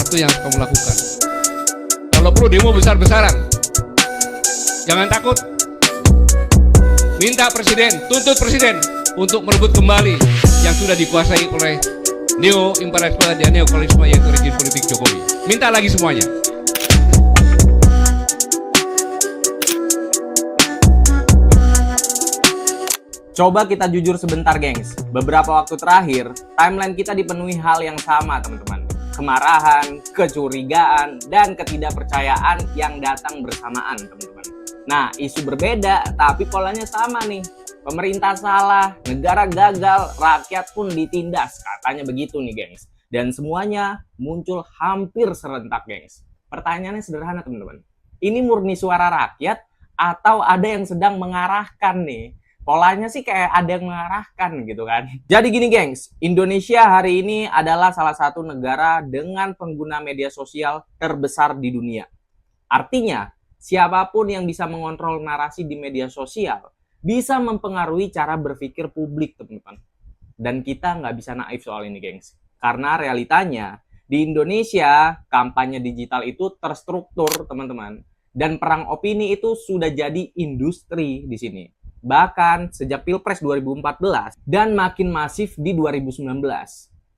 satu yang kamu lakukan. Kalau perlu demo besar-besaran, jangan takut. Minta presiden, tuntut presiden untuk merebut kembali yang sudah dikuasai oleh neo-imperialisme dan neokolonialisme, yaitu rezim politik Jokowi. Minta lagi semuanya. Coba kita jujur sebentar, gengs. Beberapa waktu terakhir, timeline kita dipenuhi hal yang sama, teman-teman. Kemarahan, kecurigaan, dan ketidakpercayaan yang datang bersamaan, teman-teman. Nah, isu berbeda, tapi polanya sama nih. Pemerintah salah, negara gagal, rakyat pun ditindas. Katanya begitu nih, gengs. Dan semuanya muncul hampir serentak, gengs. Pertanyaannya sederhana, teman-teman. Ini murni suara rakyat atau ada yang sedang mengarahkan nih? Polanya sih kayak ada yang mengarahkan gitu kan. Jadi gini, gengs, Indonesia hari ini adalah salah satu negara dengan pengguna media sosial terbesar di dunia. Artinya, siapapun yang bisa mengontrol narasi di media sosial bisa mempengaruhi cara berpikir publik, teman-teman. Dan kita nggak bisa naif soal ini, gengs. Karena realitanya, di Indonesia, kampanye digital itu terstruktur, teman-teman. Dan perang opini itu sudah jadi industri di sini. Bahkan sejak Pilpres 2014 dan makin masif di 2019.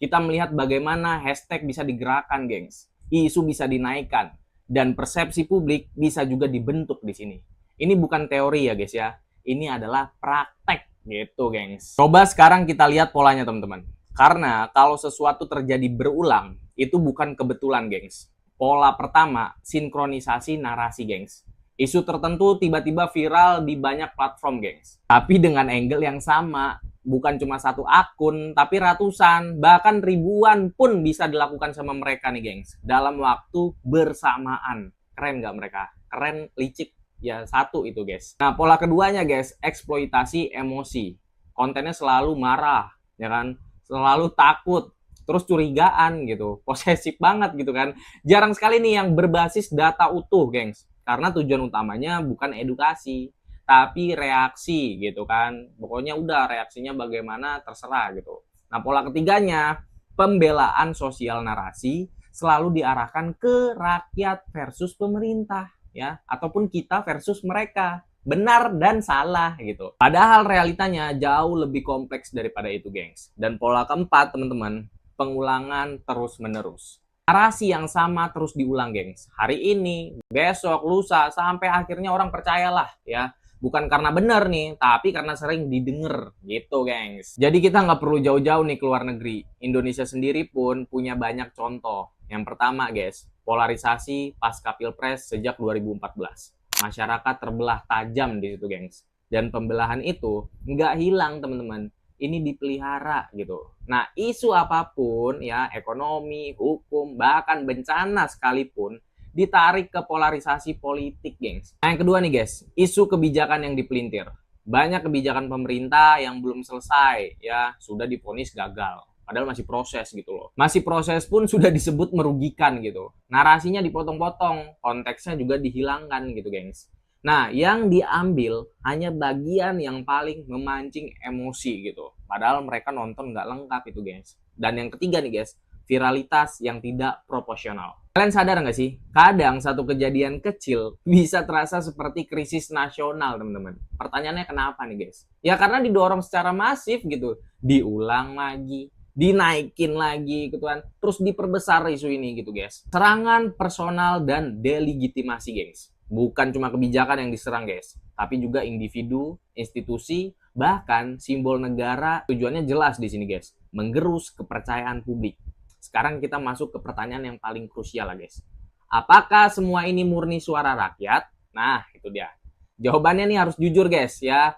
Kita melihat bagaimana hashtag bisa digerakkan, gengs. Isu bisa dinaikkan. Dan persepsi publik bisa juga dibentuk di sini. Ini bukan teori ya, guys ya. Ini adalah praktek gitu, gengs. Coba sekarang kita lihat polanya, teman-teman. Karena kalau sesuatu terjadi berulang, itu bukan kebetulan, gengs. Pola pertama, sinkronisasi narasi, gengs. Isu tertentu tiba-tiba viral di banyak platform, gengs. Tapi dengan angle yang sama, bukan cuma satu akun, tapi ratusan, bahkan ribuan pun bisa dilakukan sama mereka nih, gengs. Dalam waktu bersamaan. Keren nggak mereka? Keren, licik. Ya, satu itu, guys. Nah, pola keduanya, guys, eksploitasi emosi. Kontennya selalu marah, ya kan? Selalu takut, terus curigaan gitu. Posesif banget gitu kan. Jarang sekali nih yang berbasis data utuh, gengs. Karena tujuan utamanya bukan edukasi, tapi reaksi gitu kan. Pokoknya udah reaksinya bagaimana terserah gitu. Nah, pola ketiganya, pembelaan sosial narasi selalu diarahkan ke rakyat versus pemerintah ya, ataupun kita versus mereka. Benar dan salah gitu. Padahal realitanya jauh lebih kompleks daripada itu, gengs. Dan pola keempat, teman-teman, pengulangan terus-menerus. Narasi yang sama terus diulang, gengs. Hari ini, besok, lusa, sampai akhirnya orang percayalah ya. Bukan karena benar nih, tapi karena sering didengar gitu, gengs. Jadi kita nggak perlu jauh-jauh nih ke luar negeri. Indonesia sendiri pun punya banyak contoh. Yang pertama, guys, polarisasi pasca Pilpres sejak 2014. Masyarakat terbelah tajam di situ, gengs. Dan pembelahan itu nggak hilang, teman-teman. Ini dipelihara gitu. Nah, isu apapun ya, ekonomi, hukum, bahkan bencana sekalipun ditarik ke polarisasi politik, gengs. Nah, yang kedua nih, guys, isu kebijakan yang dipelintir. Banyak kebijakan pemerintah yang belum selesai ya, sudah divonis gagal. Padahal masih proses gitu loh. Masih proses pun sudah disebut merugikan gitu. Narasinya dipotong-potong, konteksnya juga dihilangkan gitu, gengs. Nah, yang diambil hanya bagian yang paling memancing emosi gitu. Padahal mereka nonton nggak lengkap itu, guys. Dan yang ketiga nih, guys, viralitas yang tidak proporsional. Kalian sadar nggak sih? Kadang satu kejadian kecil bisa terasa seperti krisis nasional, teman-teman. Pertanyaannya kenapa nih, guys? Ya karena didorong secara masif gitu. Diulang lagi, dinaikin lagi gitu kan. Terus diperbesar isu ini gitu, guys. Serangan personal dan delegitimasi, guys. Bukan cuma kebijakan yang diserang, guys, tapi juga individu, institusi, bahkan simbol negara. Tujuannya jelas di sini, guys, menggerus kepercayaan publik. Sekarang kita masuk ke pertanyaan yang paling krusial lah, guys. Apakah semua ini murni suara rakyat? Nah, itu dia. Jawabannya nih harus jujur, guys ya.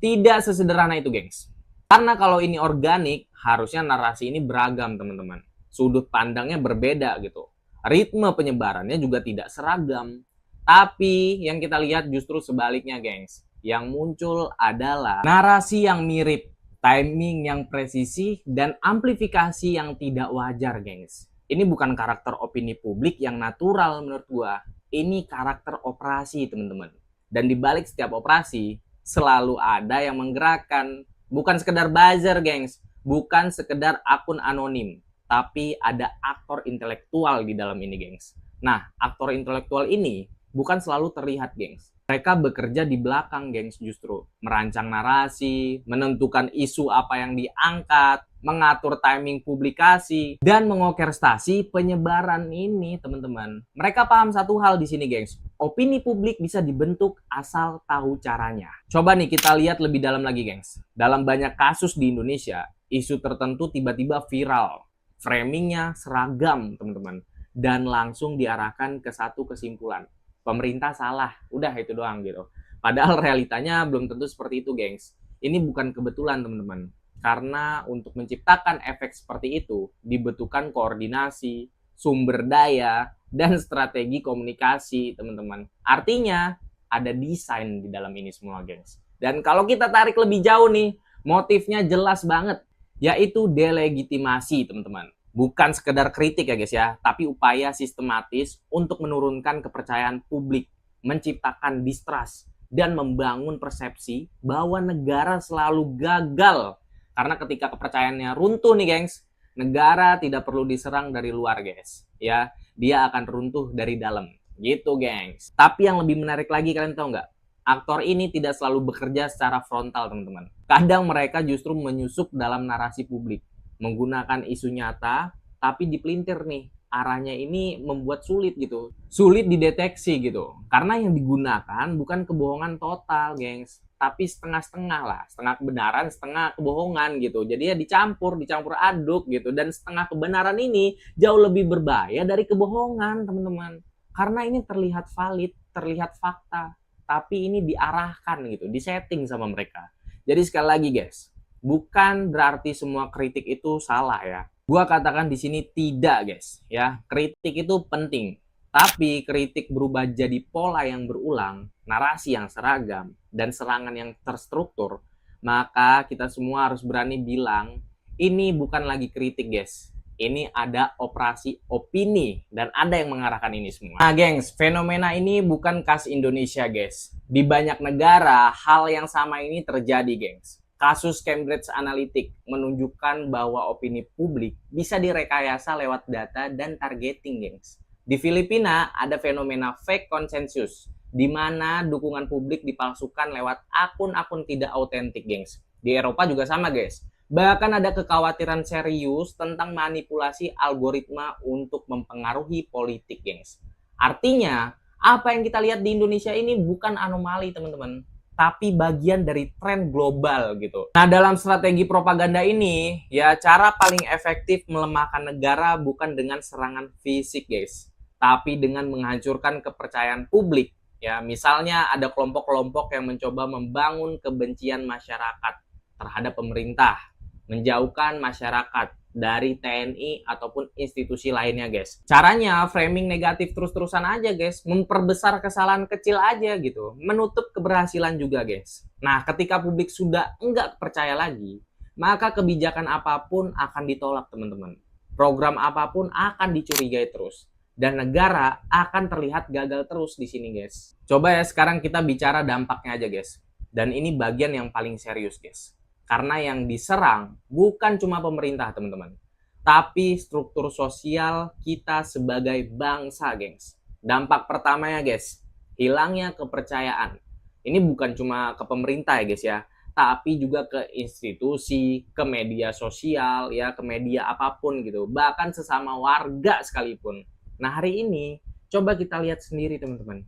Tidak sesederhana itu, gengs. Karena kalau ini organik, harusnya narasi ini beragam, teman-teman. Sudut pandangnya berbeda gitu. Ritme penyebarannya juga tidak seragam. Tapi yang kita lihat justru sebaliknya, gengs. Yang muncul adalah narasi yang mirip, timing yang presisi, dan amplifikasi yang tidak wajar, gengs. Ini bukan karakter opini publik yang natural menurut gua. Ini karakter operasi, teman-teman. Dan di balik setiap operasi, selalu ada yang menggerakkan. Bukan sekedar buzzer, gengs. Bukan sekedar akun anonim. tapi ada aktor intelektual di dalam ini, gengs. Nah, aktor intelektual ini bukan selalu terlihat, gengs. Mereka bekerja di belakang, gengs, justru merancang narasi, menentukan isu apa yang diangkat, mengatur timing publikasi, dan mengokerstasi penyebaran ini, teman-teman. Mereka paham satu hal di sini, gengs. Opini publik bisa dibentuk asal tahu caranya. Coba nih kita lihat lebih dalam lagi, gengs. Dalam banyak kasus di Indonesia, isu tertentu tiba-tiba viral. Framingnya seragam, teman-teman. Dan langsung diarahkan ke satu kesimpulan. Pemerintah salah, udah itu doang gitu. Padahal realitanya belum tentu seperti itu, gengs. Ini bukan kebetulan, teman-teman. Karena untuk menciptakan efek seperti itu, dibutuhkan koordinasi, sumber daya, dan strategi komunikasi, teman-teman. Artinya, ada desain di dalam ini semua, gengs. Dan kalau kita tarik lebih jauh nih, motifnya jelas banget, yaitu delegitimasi, teman-teman. Bukan sekedar kritik ya guys ya, tapi upaya sistematis untuk menurunkan kepercayaan publik, menciptakan distrust, dan membangun persepsi bahwa negara selalu gagal. Karena ketika kepercayaannya runtuh nih gengs, negara tidak perlu diserang dari luar guys. Ya, dia akan runtuh dari dalam. Gitu gengs. Tapi yang lebih menarik lagi, kalian tahu nggak? Aktor ini tidak selalu bekerja secara frontal, teman-teman. Kadang mereka justru menyusup dalam narasi publik, menggunakan isu nyata, tapi dipelintir nih. Arahnya ini membuat sulit gitu. Sulit dideteksi gitu. Karena yang digunakan bukan kebohongan total, gengs. Tapi setengah-setengah lah. Setengah kebenaran, setengah kebohongan gitu. Jadi ya dicampur aduk gitu. Dan setengah kebenaran ini jauh lebih berbahaya dari kebohongan, teman-teman. Karena ini terlihat valid, terlihat fakta. Tapi ini diarahkan gitu, disetting sama mereka. Jadi sekali lagi guys, bukan berarti semua kritik itu salah ya. Gua katakan di sini tidak guys, ya. Kritik itu penting, tapi kritik berubah jadi pola yang berulang, narasi yang seragam, dan serangan yang terstruktur, maka kita semua harus berani bilang, ini bukan lagi kritik guys. Ini ada operasi opini, dan ada yang mengarahkan ini semua. Nah gengs, fenomena ini bukan khas Indonesia guys. Di banyak negara, hal yang sama ini terjadi gengs. Kasus Cambridge Analytica menunjukkan bahwa opini publik bisa direkayasa lewat data dan targeting, gengs. Di Filipina ada fenomena fake consensus, di mana dukungan publik dipalsukan lewat akun-akun tidak autentik, gengs. Di Eropa juga sama, guys. Bahkan ada kekhawatiran serius tentang manipulasi algoritma untuk mempengaruhi politik, gengs. Artinya, apa yang kita lihat di Indonesia ini bukan anomali, teman-teman, tapi bagian dari tren global gitu. Nah, dalam strategi propaganda ini, ya cara paling efektif melemahkan negara bukan dengan serangan fisik, guys, tapi dengan menghancurkan kepercayaan publik. Ya, misalnya ada kelompok-kelompok yang mencoba membangun kebencian masyarakat terhadap pemerintah, menjauhkan masyarakat dari TNI ataupun institusi lainnya, guys. Caranya framing negatif terus-terusan aja, guys. Memperbesar kesalahan kecil aja gitu. Menutup keberhasilan juga, guys. Nah, ketika publik sudah enggak percaya lagi, maka kebijakan apapun akan ditolak, teman-teman. Program apapun akan dicurigai terus. Dan negara akan terlihat gagal terus di sini, guys. Coba ya sekarang kita bicara dampaknya aja, guys. Dan ini bagian yang paling serius, guys. Karena yang diserang bukan cuma pemerintah, teman-teman, tapi struktur sosial kita sebagai bangsa, gengs. Dampak pertamanya, guys, hilangnya kepercayaan. Ini bukan cuma ke pemerintah ya, guys ya, tapi juga ke institusi, ke media sosial, ya, ke media apapun gitu, bahkan sesama warga sekalipun. Nah, hari ini coba kita lihat sendiri, teman-teman.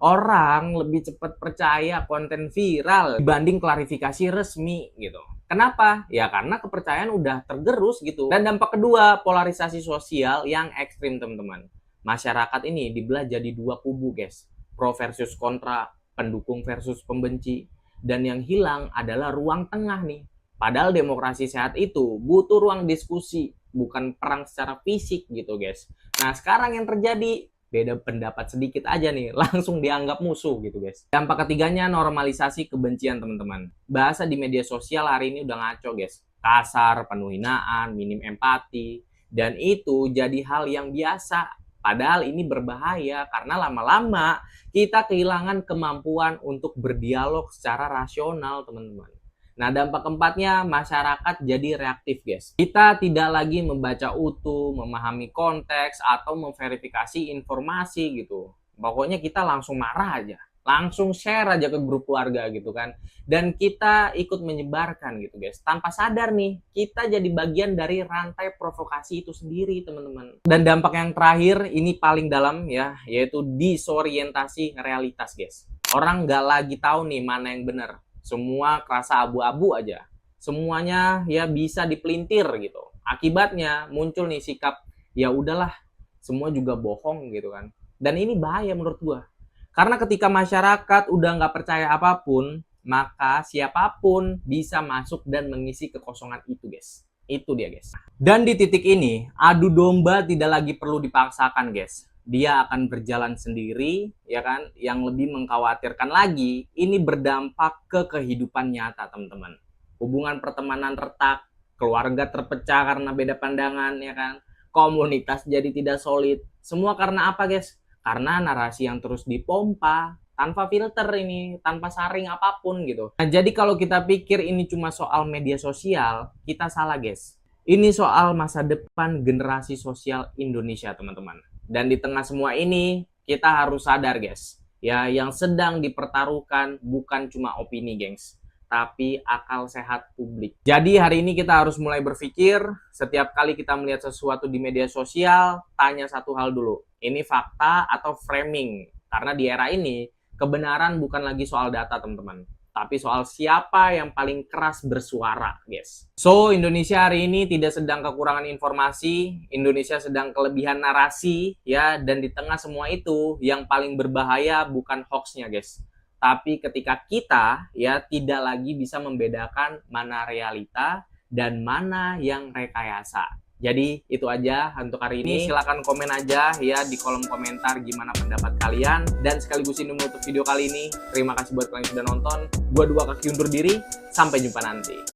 Orang lebih cepat percaya konten viral dibanding klarifikasi resmi gitu. Kenapa? Ya karena kepercayaan udah tergerus gitu. Dan dampak kedua, polarisasi sosial yang ekstrim, teman-teman. Masyarakat ini dibelah jadi dua kubu, guys. Pro versus kontra, pendukung versus pembenci. Dan yang hilang adalah ruang tengah nih. Padahal demokrasi sehat itu butuh ruang diskusi, bukan perang secara fisik gitu, guys. Nah, sekarang yang terjadi, beda pendapat sedikit aja nih, langsung dianggap musuh gitu, guys. Dampak ketiganya, normalisasi kebencian, teman-teman. Bahasa di media sosial hari ini udah ngaco, guys. Kasar, penuh hinaan, minim empati. Dan itu jadi hal yang biasa. Padahal ini berbahaya karena lama-lama kita kehilangan kemampuan untuk berdialog secara rasional, teman-teman. Nah, dampak keempatnya, masyarakat jadi reaktif, guys. Kita tidak lagi membaca utuh, memahami konteks, atau memverifikasi informasi gitu. Pokoknya kita langsung marah aja. Langsung share aja ke grup keluarga gitu kan. Dan kita ikut menyebarkan gitu, guys. Tanpa sadar nih, kita jadi bagian dari rantai provokasi itu sendiri, teman-teman. Dan dampak yang terakhir, ini paling dalam ya, yaitu disorientasi realitas, guys. Orang nggak lagi tahu nih mana yang benar. Semua kerasa abu-abu aja. Semuanya ya bisa dipelintir gitu. Akibatnya muncul nih sikap, ya udahlah, semua juga bohong gitu kan. Dan ini bahaya menurut gua. Karena ketika masyarakat udah nggak percaya apapun, maka siapapun bisa masuk dan mengisi kekosongan itu, guys. Itu dia, guys. Dan di titik ini, adu domba tidak lagi perlu dipaksakan, guys. Dia akan berjalan sendiri, ya kan? Yang lebih mengkhawatirkan lagi, ini berdampak ke kehidupan nyata, teman-teman. Hubungan pertemanan retak, keluarga terpecah karena beda pandangan, ya kan? Komunitas jadi tidak solid. Semua karena apa, guys? Karena narasi yang terus dipompa, tanpa filter ini, tanpa saring apapun gitu. Nah, jadi kalau kita pikir ini cuma soal media sosial, kita salah, guys. Ini soal masa depan generasi sosial Indonesia, teman-teman. Dan di tengah semua ini, kita harus sadar, guys. Ya, yang sedang dipertaruhkan bukan cuma opini, gengs, tapi akal sehat publik. Jadi hari ini kita harus mulai berpikir, setiap kali kita melihat sesuatu di media sosial, tanya satu hal dulu. Ini fakta atau framing? Karena di era ini, kebenaran bukan lagi soal data, teman-teman, tapi soal siapa yang paling keras bersuara, guys. So, Indonesia hari ini tidak sedang kekurangan informasi, Indonesia sedang kelebihan narasi, ya, dan di tengah semua itu, yang paling berbahaya bukan hoax-nya, guys. Tapi ketika kita, ya, tidak lagi bisa membedakan mana realita dan mana yang rekayasa. Jadi itu aja untuk hari ini. Silahkan komen aja ya di kolom komentar gimana pendapat kalian. Dan sekaligus ini menutup video kali ini. Terima kasih buat kalian yang sudah nonton. Gua Dua Kaki undur diri. Sampai jumpa nanti.